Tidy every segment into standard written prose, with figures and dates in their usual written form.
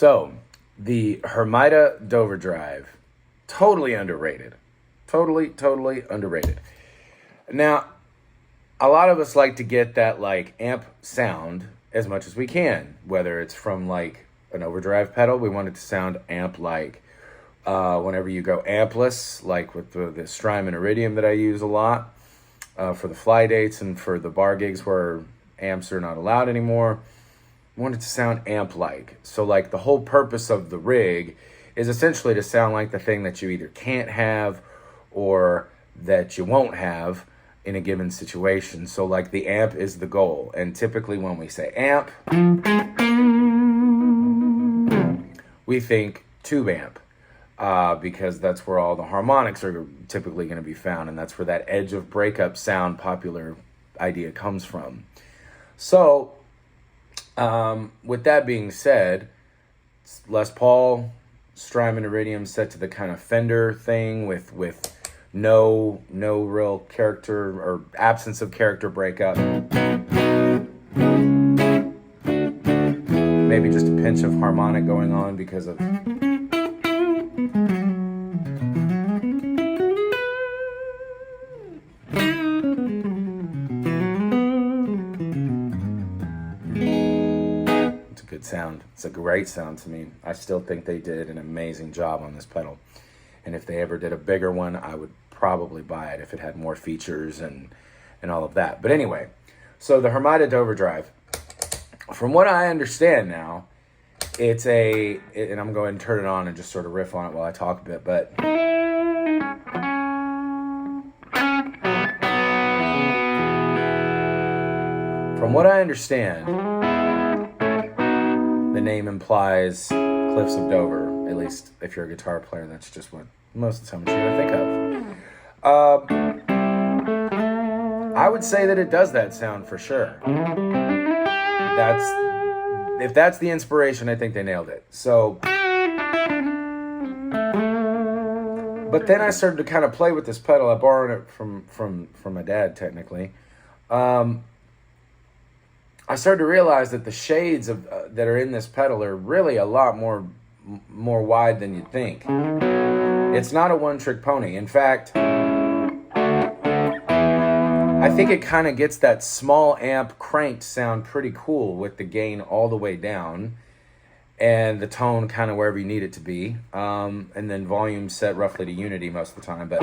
So, the Hermida Dover Drive, totally underrated. Totally underrated. Now, a lot of us like to get that like amp sound as much as we can, whether it's from like an overdrive pedal. We want it to sound amp like. Whenever you go ampless, like with the Strymon Iridium that I use a lot for the fly dates and for the bar gigs where amps are not allowed anymore, I want it to sound amp-like. So like the whole purpose of the rig is essentially to sound like the thing that you either can't have or that you won't have in a given situation. So like the amp is the goal. And typically when we say amp, we think tube amp. Because that's where all the harmonics are typically going to be found, and that's where that edge of breakup sound popular idea comes from. So, with that being said, Les Paul, Strymon Iridium set to the kind of Fender thing with no real character or absence of character breakup. Maybe just a pinch of harmonic going on because of... sound. It's a great sound to me. I still think they did an amazing job on this pedal. And if they ever did a bigger one, I would probably buy it if it had more features and all of that. But anyway, so the Hermida Dover Drive, from what I understand now, it's and I'm going to turn it on and just sort of riff on it while I talk a bit, but from what I understand, the name implies Cliffs of Dover. At least if you're a guitar player, that's just what most of the time you're going to think of. I would say that it does that sound for sure. If that's the inspiration, I think they nailed it. So, but then I started to kind of play with this pedal. I borrowed it from my dad, technically. I started to realize that the shades of that are in this pedal are really a lot more wide than you'd think. It's not a one-trick pony. In fact, I think it kind of gets that small amp cranked sound pretty cool with the gain all the way down and the tone kind of wherever you need it to be, and then volume set roughly to unity most of the time. But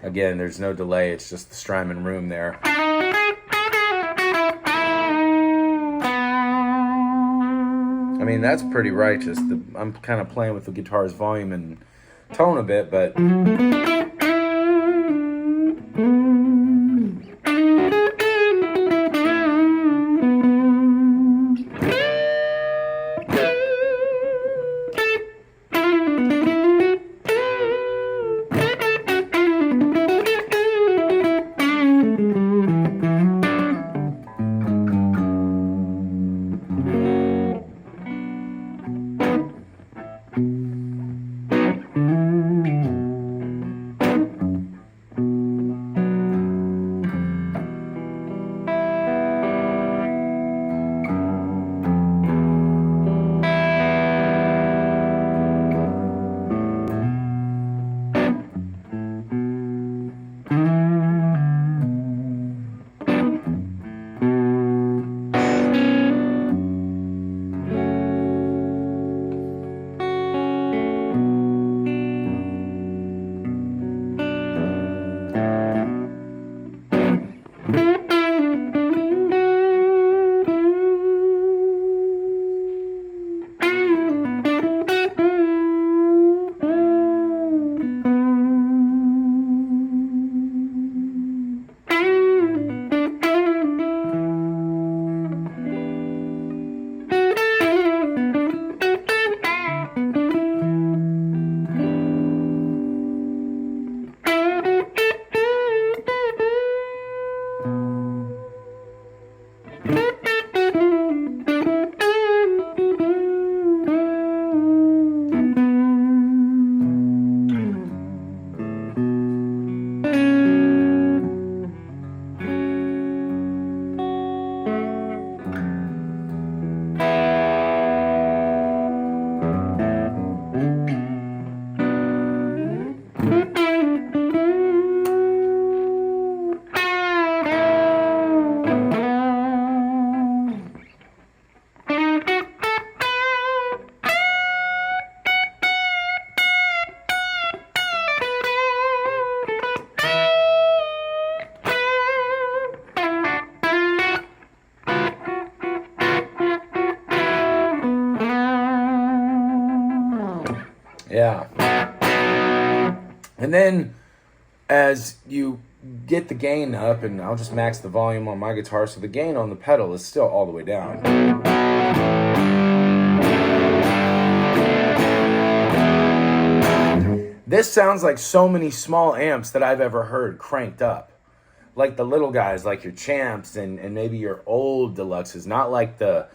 again, there's no delay. It's just the Strymon room there. I mean, that's pretty righteous. I'm kind of playing with the guitar's volume and tone a bit, but... Yeah. And then as you get the gain up, and I'll just max the volume on my guitar, so the gain on the pedal is still all the way down. This sounds like so many small amps that I've ever heard cranked up. Like the little guys, like your Champs and maybe your old Deluxes, not the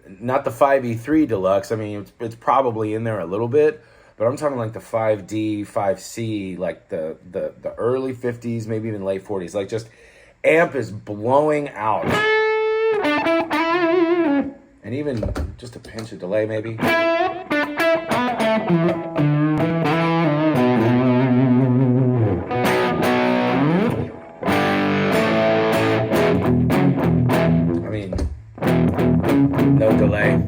5E3 Deluxe. I mean, it's probably in there a little bit, but I'm talking like the 5D, 5C, like the early 50s, maybe even late 40s. Like just amp is blowing out. And even just a pinch of delay maybe. I mean, no delay.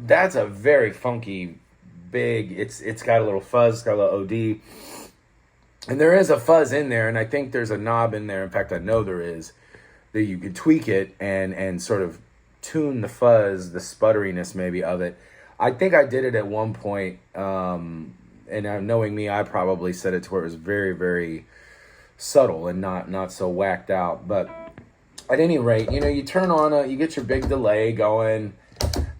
That's a very funky, big. It's got a little fuzz, it's got a little OD, and there is a fuzz in there, and I think there's a knob in there. In fact, I know there is, that you could tweak it and sort of tune the fuzz, the sputteriness maybe of it. I think I did it at one point, and knowing me, I probably set it to where it was very, very subtle and not so whacked out. But at any rate, you turn on you get your big delay going,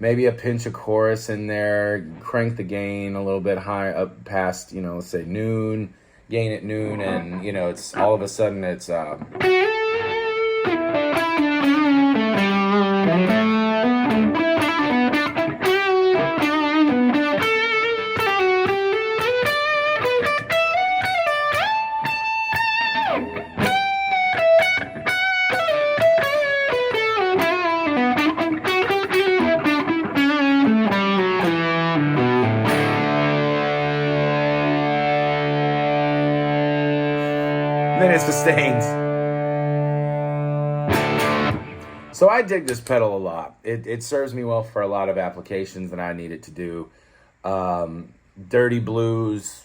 maybe a pinch of chorus in there, crank the gain a little bit high up past, let's say noon, gain at noon, and it's all of a sudden it's then it sustains. So I dig this pedal a lot. It serves me well for a lot of applications that I need it to do. Dirty blues,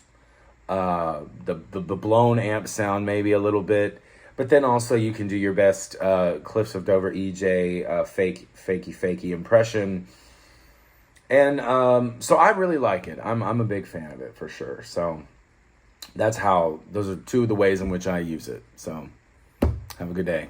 the blown amp sound maybe a little bit, but then also you can do your best Cliffs of Dover EJ fakey impression. And so I really like it. I'm a big fan of it for sure. So those are two of the ways in which I use it. So have a good day.